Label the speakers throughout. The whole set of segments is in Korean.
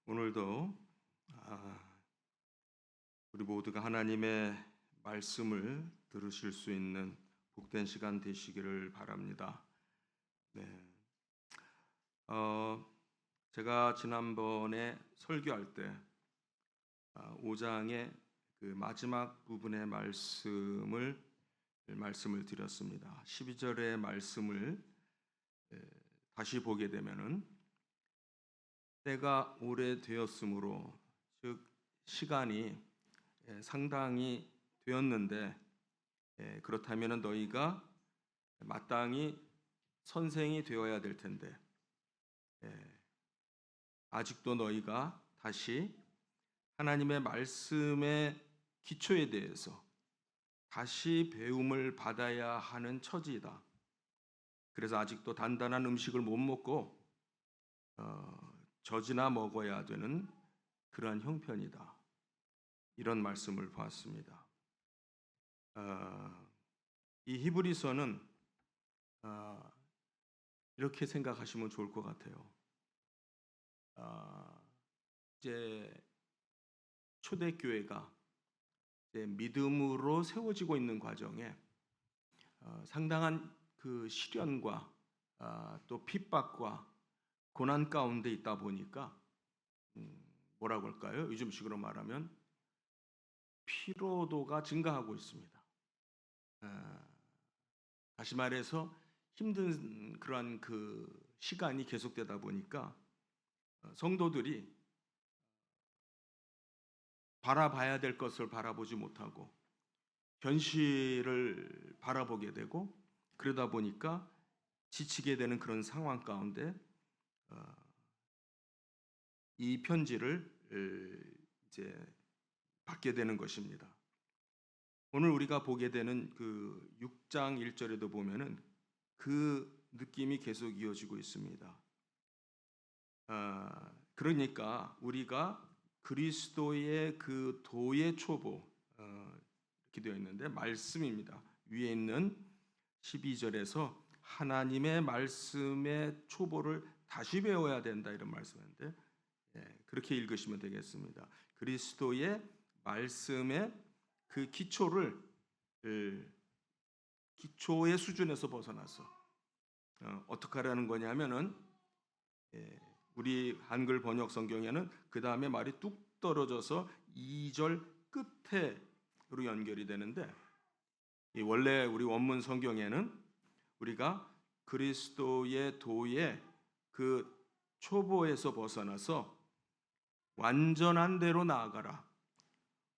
Speaker 1: 오늘도 우리 모두가 하나님의 말씀을 들으실 수 있는 복된 시간 되시기를 바랍니다. 네, 제가 지난번에 설교할 때 5장의 그 마지막 부분의 말씀을 드렸습니다. 12절의 말씀을 다시 보게 되면은 때가 오래되었으므로, 즉 시간이 상당히 되었는데, 그렇다면 너희가 마땅히 선생이 되어야 될 텐데, 아직도 너희가 다시 하나님의 말씀의 기초에 대해서 다시 배움을 받아야 하는 처지이다. 그래서 아직도 단단한 음식을 못 먹고 젖이나 먹어야 되는 그러한 형편이다. 이런 말씀을 보았습니다. 이 히브리서는 이렇게 생각하시면 좋을 것 같아요. 이제 초대교회가 이제 믿음으로 세워지고 있는 과정에 상당한 그 시련과 또 핍박과 고난 가운데 있다 보니까 뭐라고 할까요? 요즘식으로 말하면 피로도가 증가하고 있습니다. 다시 말해서 힘든 그러한 그 시간이 계속되다 보니까 성도들이 바라봐야 될 것을 바라보지 못하고 현실을 바라보게 되고, 그러다 보니까 지치게 되는 그런 상황 가운데 이 편지를 이제 받게 되는 것입니다. 오늘 우리가 보게 되는 그 6장 1절에도 보면은 그 느낌이 계속 이어지고 있습니다. 그러니까 우리가 그리스도의 그 도의 초보, 이렇게 되어 있는데 말씀입니다. 위에 있는 12절에서 하나님의 말씀의 초보를 다시 배워야 된다, 이런 말씀인데, 그렇게 읽으시면 되겠습니다. 그리스도의 말씀의 그 기초의 수준에서 벗어나서 어떻게 하라는 거냐면은, 우리 한글 번역 성경에는 그 다음에 말이 뚝 떨어져서 2절 끝에로 연결이 되는데, 원래 우리 원문 성경에는 우리가 그리스도의 도의 그 초보에서 벗어나서 완전한 대로 나아가라,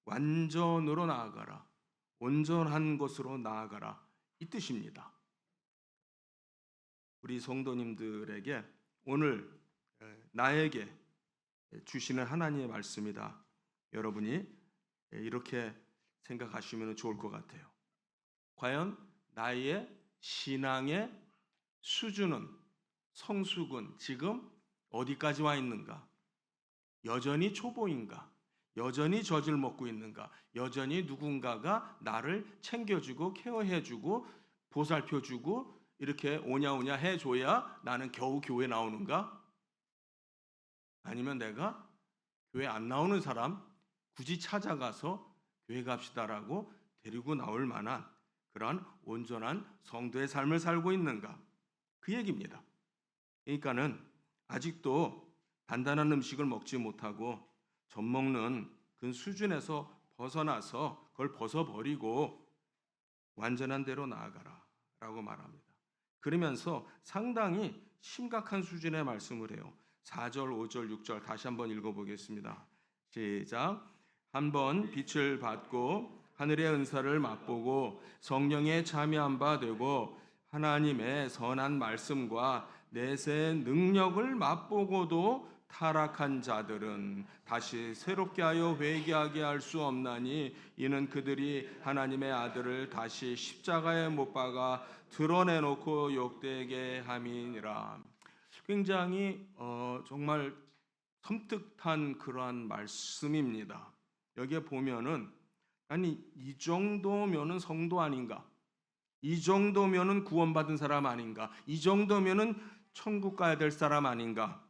Speaker 1: 완전으로 나아가라, 온전한 것으로 나아가라, 이 뜻입니다. 우리 성도님들에게 오늘 나에게 주시는 하나님의 말씀이다. 여러분이 이렇게 생각하시면 좋을 것 같아요. 과연 나의 신앙의 수준은, 성숙은 지금 어디까지 와 있는가? 여전히 초보인가? 여전히 젖을 먹고 있는가? 여전히 누군가가 나를 챙겨주고 케어해주고 보살펴주고 이렇게 오냐오냐 해줘야 나는 겨우 교회 나오는가? 아니면 내가 교회 안 나오는 사람 굳이 찾아가서 교회 갑시다라고 데리고 나올 만한 그러한 온전한 성도의 삶을 살고 있는가? 그 얘기입니다. 그러니까는 아직도 단단한 음식을 먹지 못하고 젖 먹는 그 수준에서 벗어나서 그걸 벗어버리고 완전한 대로 나아가라 라고 말합니다. 그러면서 상당히 심각한 수준의 말씀을 해요. 4절, 5절, 6절 다시 한번 읽어보겠습니다. 시작. 한번 빛을 받고 하늘의 은사를 맛보고 성령에 참여한 바 되고 하나님의 선한 말씀과 내세의 능력을 맛보고도 타락한 자들은 다시 새롭게 하여 회개하게 할 수 없나니 이는 그들이 하나님의 아들을 다시 십자가에 못 박아 드러내놓고 욕되게 함이니라. 굉장히 정말 섬뜩한 그러한 말씀입니다. 여기에 보면은, 아니 이 정도면은 성도 아닌가? 이 정도면은 구원받은 사람 아닌가? 이 정도면은 천국 가야 될 사람 아닌가?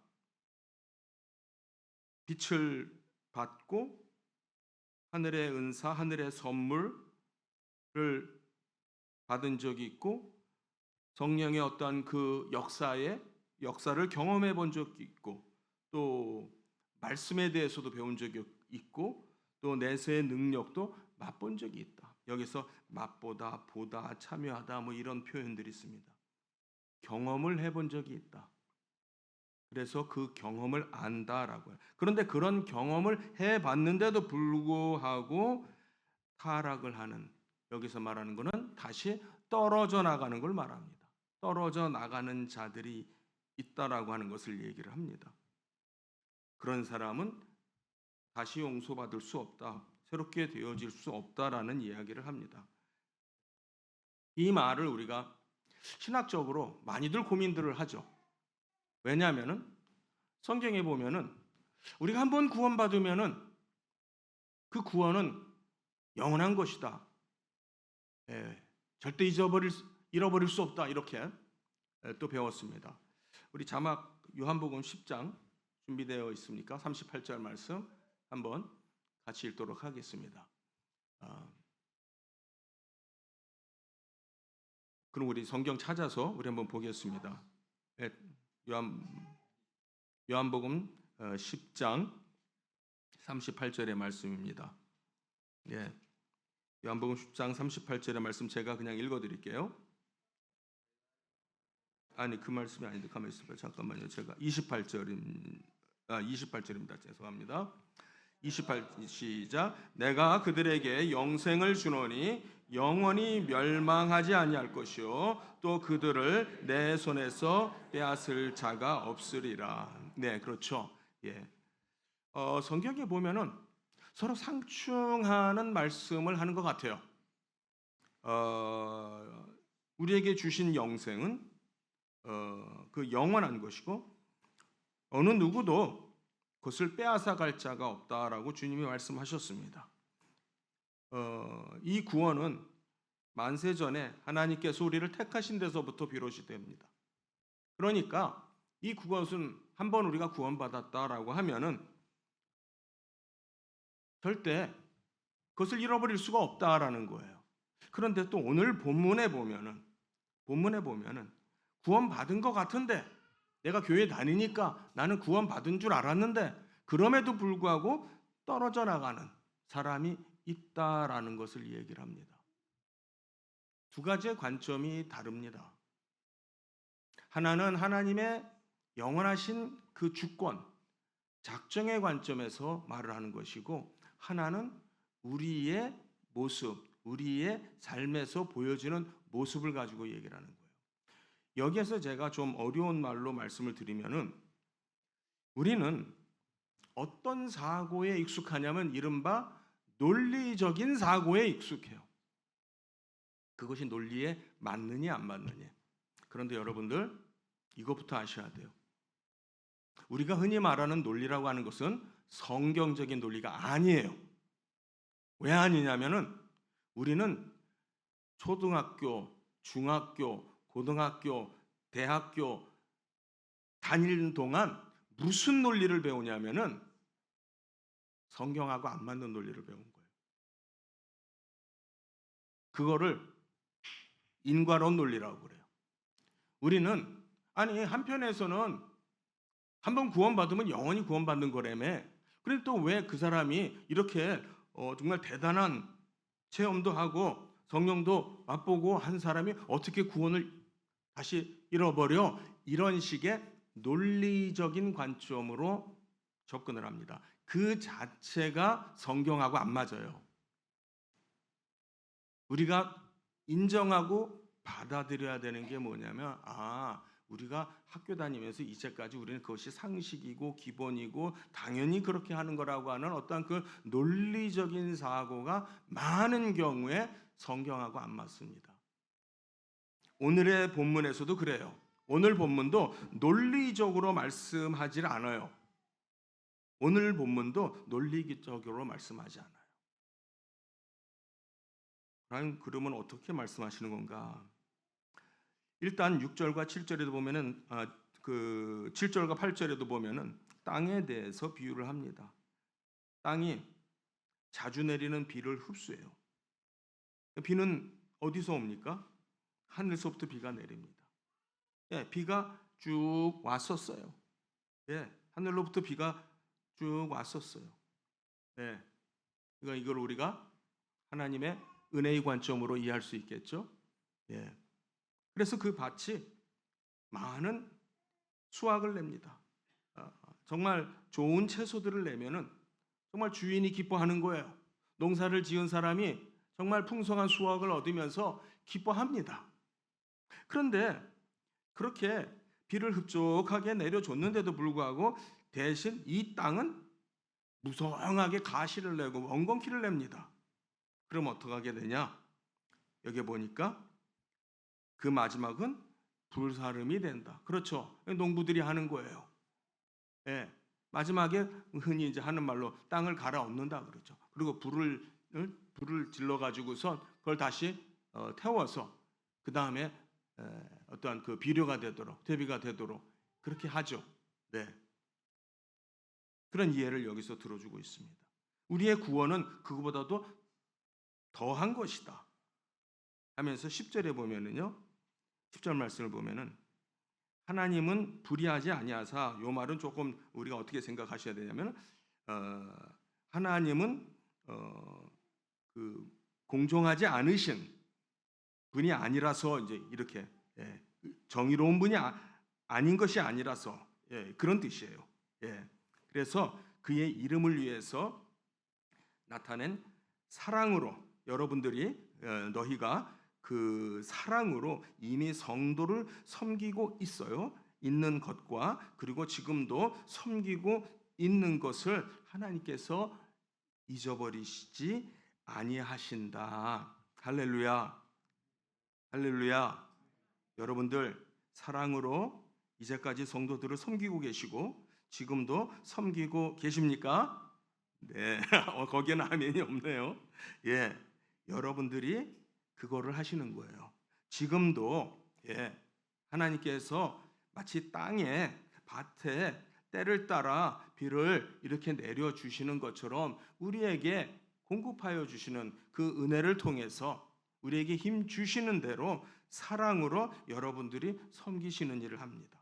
Speaker 1: 빛을 받고 하늘의 은사, 하늘의 선물을 받은 적이 있고 성령의 어떠한 그 역사를 경험해 본 적이 있고 또 말씀에 대해서도 배운 적이 있고 또 내세의 능력도 맛본 적이 있다. 여기서 맛보다, 보다, 참여하다 뭐 이런 표현들이 있습니다. 경험을 해본 적이 있다. 그래서 그 경험을 안다라고요. 그런데 그런 경험을 해봤는데도 불구하고 타락을 하는, 여기서 말하는 것은 다시 떨어져 나가는 걸 말합니다. 떨어져 나가는 자들이 있다라고 하는 것을 얘기를 합니다. 그런 사람은 다시 용서받을 수 없다, 새롭게 되어질 수 없다라는 이야기를 합니다. 이 말을 우리가 신학적으로 많이들 고민들을 하죠. 왜냐하면은 성경에 보면은 우리가 한번 구원받으면은 그 구원은 영원한 것이다. 절대 잃어버릴 수 없다. 이렇게 또 배웠습니다. 우리 자막 요한복음 10장 준비되어 있습니까? 38절 말씀 한번 같이 읽도록 하겠습니다. 그럼 우리 성경 찾아서 우리 한번 보겠습니다. 요한복음 10장 38절의 말씀입니다. 요한복음 10장 38절의 말씀 제가 그냥 읽어드릴게요. 아니 그 말씀이 아닌데 가만히 있어봐요. 잠깐만요. 제가 28절입니다. 죄송합니다. 28 시작. 내가 그들에게 영생을 주노니 영원히 멸망하지 아니할 것이요 또 그들을 내 손에서 빼앗을 자가 없으리라. 네, 그렇죠. 성경에 보면은 서로 상충하는 말씀을 하는 것 같아요. 우리에게 주신 영생은 그 영원한 것이고 어느 누구도 그것을 빼앗아 갈 자가 없다라고 주님이 말씀하셨습니다. 이 구원은 만세 전에 하나님께서 우리를 택하신 데서부터 비롯이 됩니다. 그러니까 이 구원은 한번 우리가 구원받았다라고 하면은 절대 그것을 잃어버릴 수가 없다라는 거예요. 그런데 또 오늘 본문에 보면은 구원받은 것 같은데 내가 교회 다니니까 나는 구원받은 줄 알았는데 그럼에도 불구하고 떨어져 나가는 사람이 있다라는 것을 얘기를 합니다. 두 가지의 관점이 다릅니다. 하나는 하나님의 영원하신 그 주권, 작정의 관점에서 말을 하는 것이고 하나는 우리의 모습, 우리의 삶에서 보여지는 모습을 가지고 얘기를 하는 거예요. 여기에서 제가 좀 어려운 말로 말씀을 드리면은 우리는 어떤 사고에 익숙하냐면 이른바 논리적인 사고에 익숙해요. 그것이 논리에 맞느냐 안 맞느냐. 그런데 여러분들 이것부터 아셔야 돼요. 우리가 흔히 말하는 논리라고 하는 것은 성경적인 논리가 아니에요. 왜 아니냐면은 우리는 초등학교, 중학교, 고등학교, 대학교 다니는 동안 무슨 논리를 배우냐면은 성경하고 안 맞는 논리를 배운 거예요. 그거를 인과론 논리라고 그래요. 우리는 한편에서는 한번 구원받으면 영원히 구원받는 거라며. 그런데 또 왜 그 사람이 이렇게 정말 대단한 체험도 하고 성령도 맛보고 한 사람이 어떻게 구원을 다시 잃어버려? 이런 식의 논리적인 관점으로 접근을 합니다. 그 자체가 성경하고 안 맞아요. 우리가 인정하고 받아들여야 되는 게 뭐냐면 우리가 학교 다니면서 이제까지 우리는 그것이 상식이고 기본이고 당연히 그렇게 하는 거라고 하는 어떤 그 논리적인 사고가 많은 경우에 성경하고 안 맞습니다. 오늘의 본문에서도 그래요. 오늘 본문도 논리적으로 말씀하지 않아요. 오늘 본문도 논리적으로 말씀하지 않아요. 그러면 어떻게 말씀하시는 건가? 일단 6절과 7절에도 보면은 그 7절과 8절에도 보면은 땅에 대해서 비유를 합니다. 땅이 자주 내리는 비를 흡수해요. 비는 어디서 옵니까? 하늘서부터 비가 내립니다. 예, 비가 쭉 왔었어요. 예, 하늘로부터 비가 쭉 왔었어요. 예, 그러니까 이걸 우리가 하나님의 은혜의 관점으로 이해할 수 있겠죠. 예, 그래서 그 밭이 많은 수확을 냅니다. 정말 좋은 채소들을 내면은 정말 주인이 기뻐하는 거예요. 농사를 지은 사람이 정말 풍성한 수확을 얻으면서 기뻐합니다. 그런데 그렇게 비를 흡족하게 내려줬는데도 불구하고 대신 이 땅은 무성하게 가시를 내고 엉겅퀴를 냅니다. 그럼 어떻게 되냐? 여기 보니까 그 마지막은 불사름이 된다. 그렇죠. 농부들이 하는 거예요. 예, 마지막에 흔히 이제 하는 말로 땅을 갈아엎는다 그러죠. 그리고 불을 질러 가지고서 그걸 다시 태워서 그 다음에 어떠한 그 비료가 되도록 대비가 되도록 그렇게 하죠. 네, 그런 이해를 여기서 들어주고 있습니다. 우리의 구원은 그거보다도 더한 것이다 하면서 10절에 보면은요, 10절 말씀을 보면은 하나님은 불의하지 아니하사, 요 말은 조금 우리가 어떻게 생각하셔야 되냐면 하나님은 그 공정하지 않으신 분이 아니라서 이제 이렇게 정의로운 분이 아닌 것이 아니라서 그런 뜻이에요. 그래서 그의 이름을 위해서 나타낸 사랑으로 여러분들이 너희가 그 사랑으로 이미 성도를 섬기고 있는 것과 그리고 지금도 섬기고 있는 것을 하나님께서 잊어버리시지 아니하신다. 할렐루야. 할렐루야. 여러분들 사랑으로 이제까지 성도들을 섬기고 계시고 지금도 섬기고 계십니까? 네. 거기에는 아멘이 없네요. 예. 여러분들이 그거를 하시는 거예요. 지금도 하나님께서 마치 땅에 밭에 때를 따라 비를 이렇게 내려 주시는 것처럼 우리에게 공급하여 주시는 그 은혜를 통해서 우리에게 힘 주시는 대로 사랑으로 여러분들이 섬기시는 일을 합니다.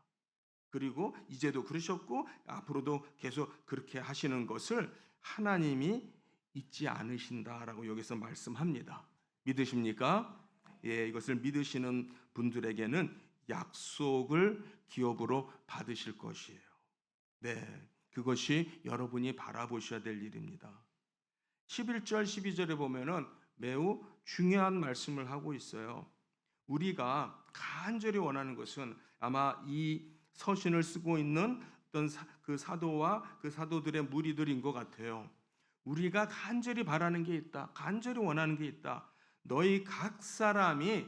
Speaker 1: 그리고 이제도 그러셨고 앞으로도 계속 그렇게 하시는 것을 하나님이 잊지 않으신다라고 여기서 말씀합니다. 믿으십니까? 예, 이것을 믿으시는 분들에게는 약속을 기업으로 받으실 것이에요. 네, 그것이 여러분이 바라보셔야 될 일입니다. 11절, 12절에 보면은 매우 중요한 말씀을 하고 있어요. 우리가 간절히 원하는 것은 아마 이 서신을 쓰고 있는 어떤 그 사도와 그 사도들의 무리들인 것 같아요. 우리가 간절히 바라는 게 있다. 간절히 원하는 게 있다. 너희 각 사람이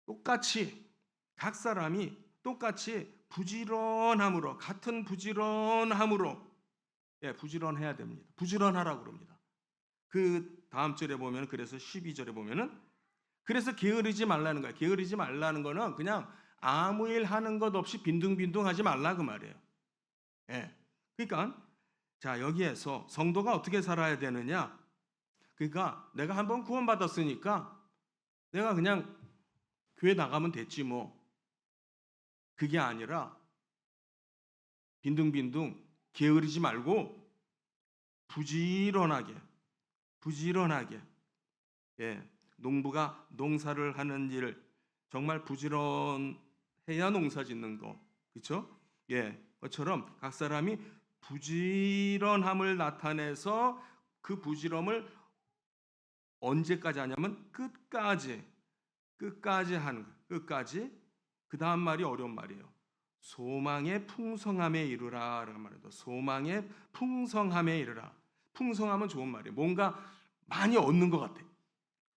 Speaker 1: 똑같이 부지런함으로 같은 부지런함으로 부지런해야 됩니다. 부지런하라고 그럽니다. 그 다음 절에 보면 그래서 12절에 보면은 그래서 게으르지 말라는 거예요. 게으르지 말라는 거는 그냥 아무 일 하는 것 없이 빈둥빈둥하지 말라 그 말이에요. 그러니까 자, 여기에서 성도가 어떻게 살아야 되느냐? 그러니까 내가 한번 구원받았으니까 내가 그냥 교회 나가면 됐지 뭐. 그게 아니라 빈둥빈둥 게으르지 말고 부지런하게 농부가 농사를 하는 일 정말 부지런해야 농사 짓는 거 그렇죠? 그것처럼 각 사람이 부지런함을 나타내서 그 부지런함을 언제까지 하냐면 끝까지 하는 거예요. 끝까지. 그 다음 말이 어려운 말이에요. 소망의 풍성함에 이르라라는 말이에요. 소망의 풍성함에 이르라. 풍성함은 좋은 말이에요. 뭔가 많이 얻는 것 같아요.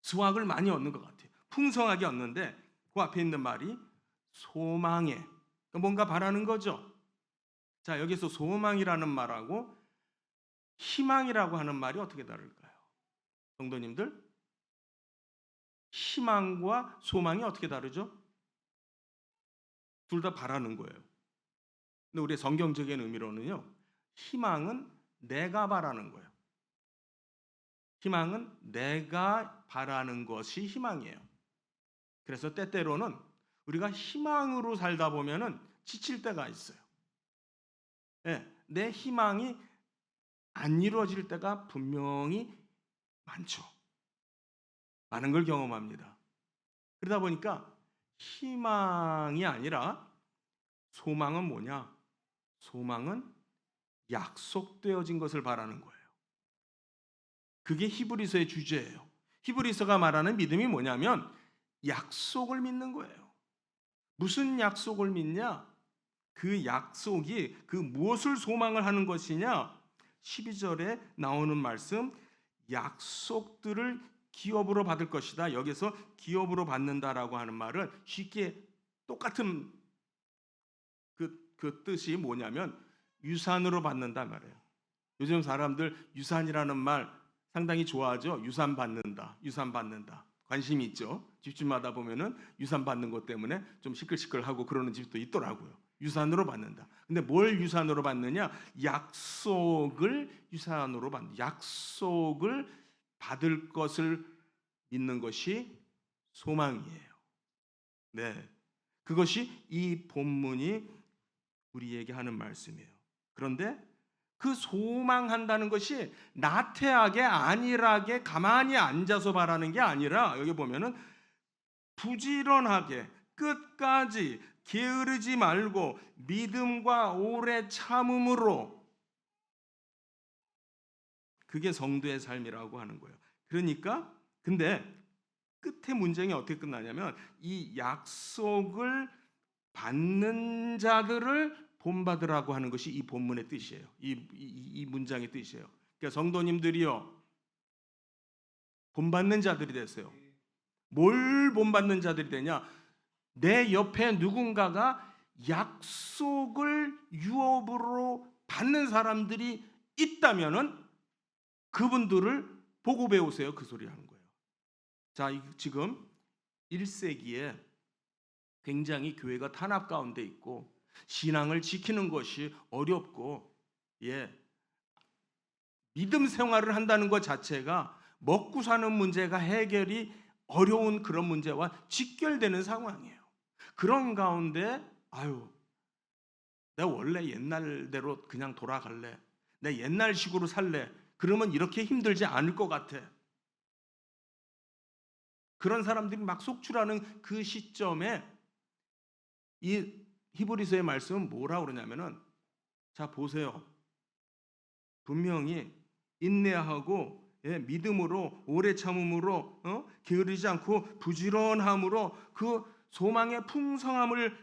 Speaker 1: 수확을 많이 얻는 것 같아요. 풍성하게 얻는데 그 앞에 있는 말이 소망에 뭔가 바라는 거죠. 자, 여기서 소망이라는 말하고 희망이라고 하는 말이 어떻게 다를까요? 성도님들, 희망과 소망이 어떻게 다르죠? 둘 다 바라는 거예요. 근데 우리 성경적인 의미로는요, 희망은 내가 바라는 거예요. 희망은 내가 바라는 것이 희망이에요. 그래서 때때로는 우리가 희망으로 살다 보면은 지칠 때가 있어요. 예, 내 희망이 안 이루어질 때가 분명히 많죠. 많은 걸 경험합니다. 그러다 보니까 희망이 아니라 소망은 뭐냐? 소망은 약속되어진 것을 바라는 거예요. 그게 히브리서의 주제예요. 히브리서가 말하는 믿음이 뭐냐면 약속을 믿는 거예요. 무슨 약속을 믿냐? 그 약속이 그 무엇을 소망을 하는 것이냐? 12절에 나오는 말씀, 약속들을 기업으로 받을 것이다. 여기서 기업으로 받는다라고 하는 말은 쉽게 똑같은 그 뜻이 뭐냐면 유산으로 받는다 말이에요. 요즘 사람들 유산이라는 말 상당히 좋아하죠. 유산 받는다, 유산 받는다. 관심이 있죠. 집집마다 보면은 유산 받는 것 때문에 좀 시끌시끌하고 그러는 집도 있더라고요. 유산으로 받는다. 근데 뭘 유산으로 받느냐? 약속을 유산으로 받는. 약속을 받을 것을 믿는 것이 소망이에요. 네. 그것이 이 본문이 우리에게 하는 말씀이에요. 그런데 그 소망한다는 것이 나태하게 안일하게 가만히 앉아서 바라는 게 아니라 여기 보면은 부지런하게 끝까지 게으르지 말고 믿음과 오래 참음으로, 그게 성도의 삶이라고 하는 거예요. 그러니까 근데 끝에 문장이 어떻게 끝나냐면 이 약속을 받는 자들을 본받으라고 하는 것이 이 본문의 뜻이에요. 이 문장의 뜻이에요. 그러니까 성도님들이요, 본받는 자들이 되세요. 뭘 본받는 자들이 되냐? 내 옆에 누군가가 약속을 유업으로 받는 사람들이 있다면은 그분들을 보고 배우세요. 그 소리 하는 거예요. 자, 지금 1세기에 굉장히 교회가 탄압 가운데 있고 신앙을 지키는 것이 어렵고, 믿음 생활을 한다는 것 자체가 먹고 사는 문제가 해결이 어려운 그런 문제와 직결되는 상황이에요. 그런 가운데 내가 원래 옛날대로 그냥 돌아갈래, 내 옛날식으로 살래, 그러면 이렇게 힘들지 않을 것 같아. 그런 사람들이 막 속출하는 그 시점에 이 히브리서의 말씀은 뭐라고 그러냐면은, 자 보세요. 분명히 인내하고 믿음으로 오래 참음으로 게으르지 않고 부지런함으로 그 소망의 풍성함을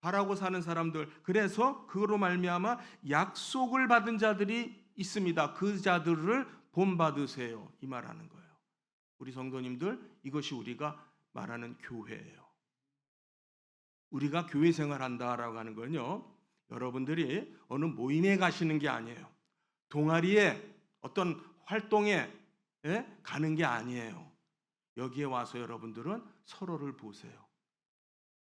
Speaker 1: 바라고 사는 사람들, 그래서 그로 말미암아 약속을 받은 자들이 있습니다. 그 자들을 본받으세요. 이 말하는 거예요. 우리 성도님들, 이것이 우리가 말하는 교회예요. 우리가 교회 생활한다라고 하는 건요, 여러분들이 어느 모임에 가시는 게 아니에요. 동아리에 어떤 활동에 가는 게 아니에요. 여기에 와서 여러분들은 서로를 보세요.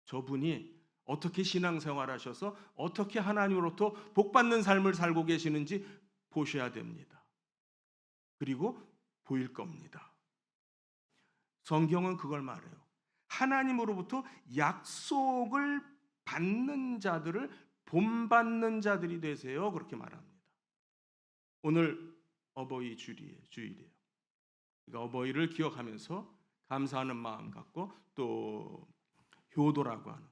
Speaker 1: 저분이 어떻게 신앙생활 하셔서 어떻게 하나님으로부터 복받는 삶을 살고 계시는지 보셔야 됩니다. 그리고 보일 겁니다. 성경은 그걸 말해요. 하나님으로부터 약속을 받는 자들을 본받는 자들이 되세요. 그렇게 말합니다. 오늘 어버이 주일이에요. 그러니까 어버이를 기억하면서 감사하는 마음 갖고 또 효도라고 하는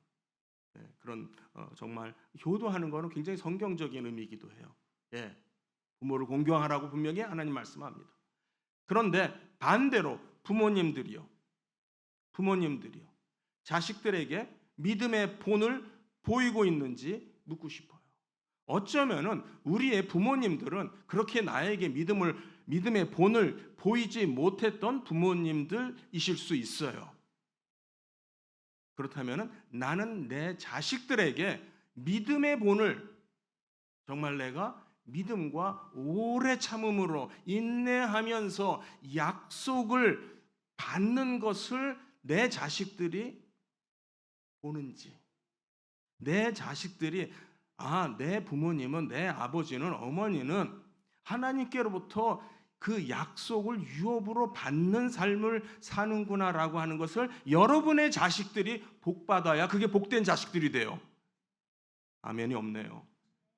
Speaker 1: 그런 정말 효도하는 거는 굉장히 성경적인 의미이기도 해요. 부모를 공경하라고 분명히 하나님 말씀합니다. 그런데 반대로 부모님들이요, 자식들에게 믿음의 본을 보이고 있는지 묻고 싶어요. 어쩌면은 우리의 부모님들은 그렇게 나에게 믿음의 본을 보이지 못했던 부모님들이실 수 있어요. 그렇다면은 나는 내 자식들에게 믿음의 본을 정말 내가 믿음과 오래 참음으로 인내하면서 약속을 받는 것을 내 자식들이 보는지, 내 자식들이 내 부모님은, 내 아버지는, 어머니는 하나님께로부터 그 약속을 유업으로 받는 삶을 사는구나라고 하는 것을 여러분의 자식들이 복받아야 그게 복된 자식들이 돼요. 아멘이 없네요.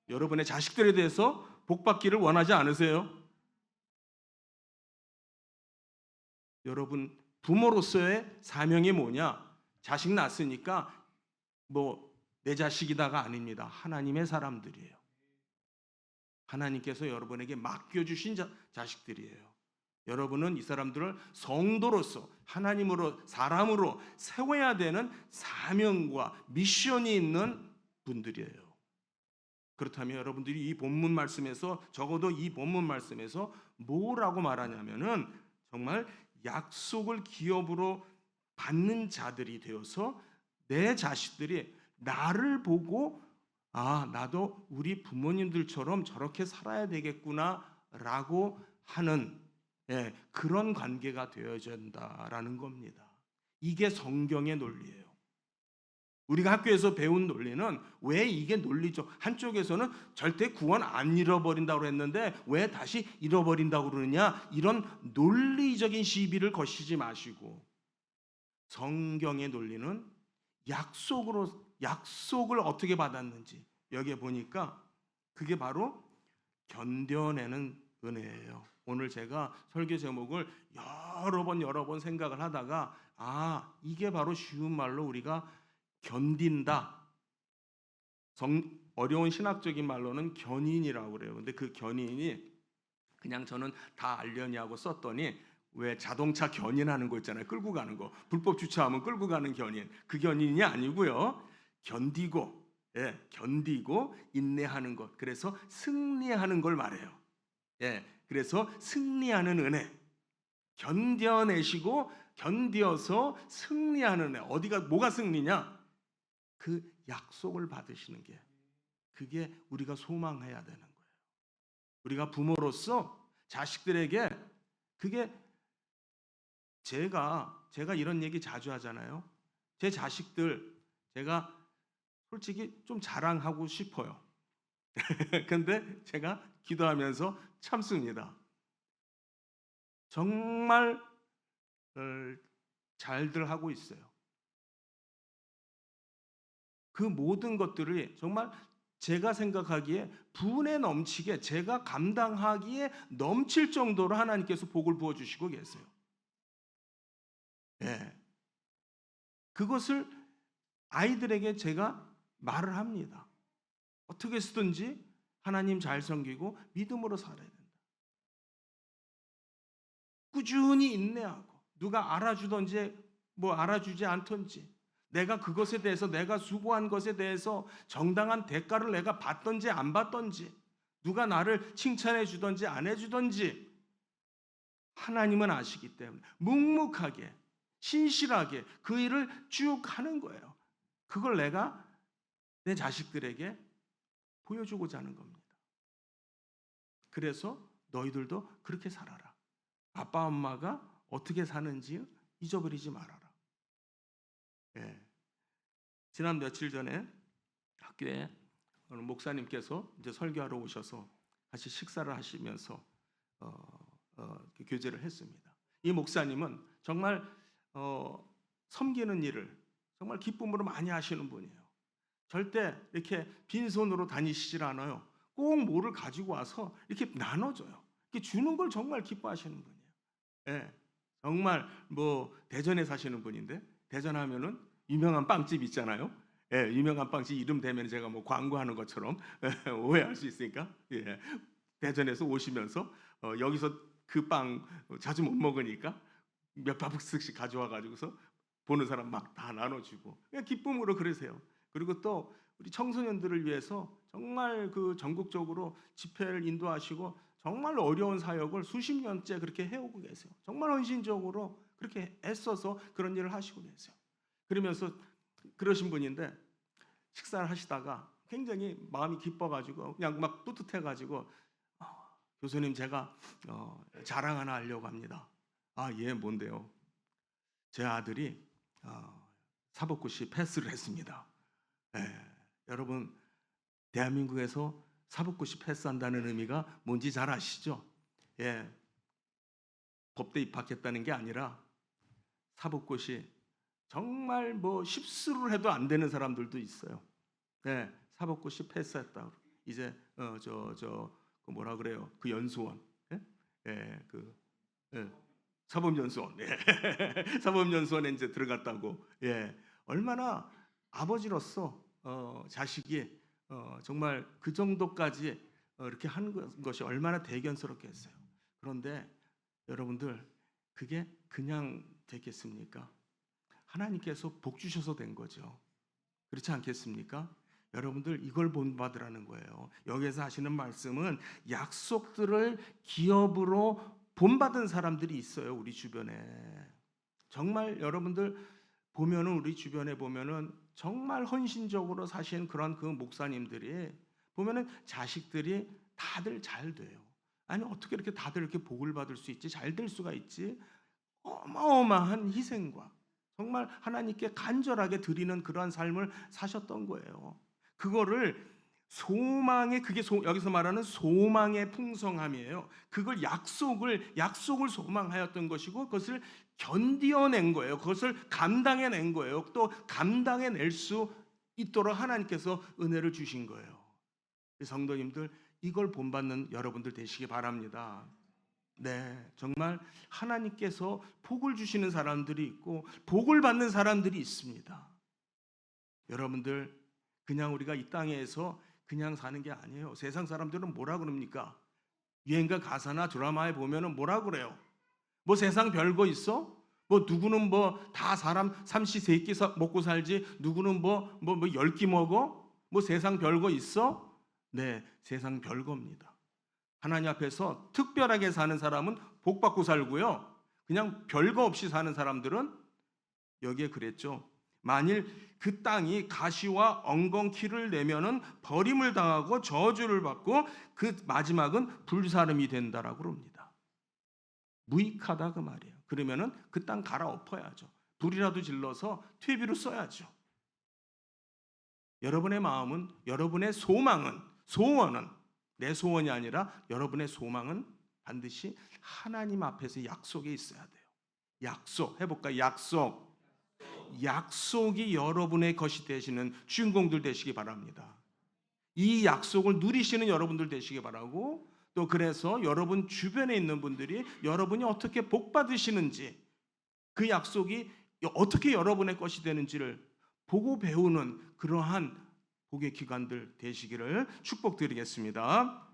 Speaker 1: 여러분의 자식들에 대해서 복받기를 원하지 않으세요? 여러분 부모로서의 사명이 뭐냐? 자식 낳았으니까 내 자식이다가 아닙니다. 하나님의 사람들이에요. 하나님께서 여러분에게 맡겨주신 자식들이에요. 여러분은 이 사람들을 성도로서, 하나님으로, 사람으로 세워야 되는 사명과 미션이 있는 분들이에요. 그렇다면 여러분들이 이 본문 말씀에서, 적어도 이 본문 말씀에서 뭐라고 말하냐면은 정말 약속을 기업으로 받는 자들이 되어서 내 자식들이 나를 보고 나도 우리 부모님들처럼 저렇게 살아야 되겠구나라고 하는 그런 관계가 되어야 된다라는 겁니다. 이게 성경의 논리예요. 우리가 학교에서 배운 논리는 왜 이게 논리죠? 한쪽에서는 절대 구원 안 잃어버린다고 했는데 왜 다시 잃어버린다고 그러느냐? 이런 논리적인 시비를 거시지 마시고 성경의 논리는 약속을 어떻게 받았는지 여기에 보니까 그게 바로 견뎌내는 은혜예요. 오늘 제가 설교 제목을 여러 번 생각을 하다가 이게 바로 쉬운 말로 우리가 견딘다. 어려운 신학적인 말로는 견인이라고 그래요. 근데 그 견인이 그냥 저는 다 알려냐고 썼더니 왜 자동차 견인하는 거 있잖아요. 끌고 가는 거. 불법 주차하면 끌고 가는 견인. 그 견인이 아니고요. 견디고 인내하는 것. 그래서 승리하는 걸 말해요. 그래서 승리하는 은혜. 견뎌내시고 견디어서 승리하는 은혜. 뭐가 승리냐? 그 약속을 받으시는 게, 그게 우리가 소망해야 되는 거예요. 우리가 부모로서 자식들에게, 그게 제가 이런 얘기 자주 하잖아요. 제 자식들 제가 솔직히 좀 자랑하고 싶어요. 근데 제가 기도하면서 참습니다. 정말 잘들 하고 있어요. 그 모든 것들이 정말 제가 생각하기에 분에 넘치게, 제가 감당하기에 넘칠 정도로 하나님께서 복을 부어주시고 계세요. 그것을 아이들에게 제가 말을 합니다. 어떻게 쓰든지 하나님 잘 섬기고 믿음으로 살아야 된다. 꾸준히 인내하고, 누가 알아주든지 알아주지 않든지, 내가 그것에 대해서, 내가 수고한 것에 대해서 정당한 대가를 내가 받든지 안 받든지, 누가 나를 칭찬해 주든지 안 해주든지 하나님은 아시기 때문에 묵묵하게 신실하게 그 일을 쭉 하는 거예요. 그걸 내가 내 자식들에게 보여주고자 하는 겁니다. 그래서 너희들도 그렇게 살아라. 아빠 엄마가 어떻게 사는지 잊어버리지 말아라. 지난 며칠 전에 학교에 어느 목사님께서 이제 설교하러 오셔서 같이 식사를 하시면서 교제를 했습니다. 이 목사님은 정말 섬기는 일을 정말 기쁨으로 많이 하시는 분이에요. 절대 이렇게 빈손으로 다니시질 않아요. 꼭 뭐를 가지고 와서 이렇게 나눠줘요. 이렇게 주는 걸 정말 기뻐하시는 분이에요. 정말 대전에 사시는 분인데, 대전 하면은 유명한 빵집 있잖아요. 유명한 빵집 이름 대면 제가 광고하는 것처럼 오해할 수 있으니까 대전에서 오시면서 여기서 그 빵 자주 못 먹으니까 몇 박스씩 가져와 가지고서 보는 사람 막 다 나눠주고 그냥 기쁨으로 그러세요. 그리고 또 우리 청소년들을 위해서 정말 그 전국적으로 집회를 인도하시고 정말 어려운 사역을 수십 년째 그렇게 해오고 계세요. 정말 헌신적으로 그렇게 애써서 그런 일을 하시고 계세요. 그러면서 그러신 분인데 식사를 하시다가 굉장히 마음이 기뻐가지고 그냥 막 뿌듯해가지고 교수님 제가 자랑 하나 하려고 합니다. 예, 뭔데요? 제 아들이 사법고시 패스를 했습니다. 여러분 대한민국에서 사법고시 패스한다는 의미가 뭔지 잘 아시죠? 예, 법대 입학했다는 게 아니라 사법고시 정말 뭐 십수를 해도 안 되는 사람들도 있어요. 네, 사법고시 패스했다. 이제 그 뭐라 그래요? 그 연수원, 예, 예, 사법연수원, 예. 사법연수원에 이제 들어갔다고. 예, 얼마나 아버지로서 자식이 정말 그 정도까지 이렇게 하는 것이 얼마나 대견스럽겠어요. 그런데 여러분들 그게 그냥 됐겠습니까? 하나님께서 복 주셔서 된 거죠. 그렇지 않겠습니까? 여러분들 이걸 본받으라는 거예요. 여기서 하시는 말씀은 약속들을 기업으로 본받은 사람들이 있어요. 우리 주변에. 정말 여러분들 보면은 우리 주변에 보면은 정말 헌신적으로 사신 그런 그 목사님들이 보면은 자식들이 다들 잘 돼요. 아니 어떻게 이렇게 다들 이렇게 복을 받을 수 있지? 잘 될 수가 있지? 어마어마한 희생과 정말 하나님께 간절하게 드리는 그러한 삶을 사셨던 거예요. 그거를 소망의 그게 여기서 말하는 소망의 풍성함이에요. 그걸 약속을 소망하였던 것이고 그것을 견디어낸 거예요. 그것을 감당해낸 거예요. 또 감당해낼 수 있도록 하나님께서 은혜를 주신 거예요. 성도님들 이걸 본받는 여러분들 되시기 바랍니다. 네, 정말 하나님께서 복을 주시는 사람들이 있고 복을 받는 사람들이 있습니다. 여러분들 그냥 우리가 이 땅에서 그냥 사는 게 아니에요. 세상 사람들은 뭐라 그럽니까? 유행가 가사나 드라마에 보면은 뭐라 그래요? 뭐 세상 별거 있어? 뭐 누구는 뭐 다 사람 삼시세끼 먹고 살지 누구는 뭐 10끼 먹어? 뭐 세상 별거 있어? 네, 세상 별거입니다. 하나님 앞에서 특별하게 사는 사람은 복 받고 살고요. 그냥 별거 없이 사는 사람들은 여기에 그랬죠. 만일 그 땅이 가시와 엉겅퀴를 내면은 버림을 당하고 저주를 받고 그 마지막은 불사름이 된다라고 그럽니다. 무익하다 그 말이에요. 그러면은 그 땅 갈아엎어야죠. 불이라도 질러서 퇴비로 써야죠. 여러분의 마음은 여러분의 소원은 내 소원이 아니라 여러분의 소망은 반드시 하나님 앞에서 약속에 있어야 돼요. 약속 해볼까요? 약속이 여러분의 것이 되시는 주인공들 되시기 바랍니다. 이 약속을 누리시는 여러분들 되시기 바라고 또 그래서 여러분 주변에 있는 분들이 여러분이 어떻게 복 받으시는지 그 약속이 어떻게 여러분의 것이 되는지를 보고 배우는 그러한 복의 기관들 되시기를 축복드리겠습니다.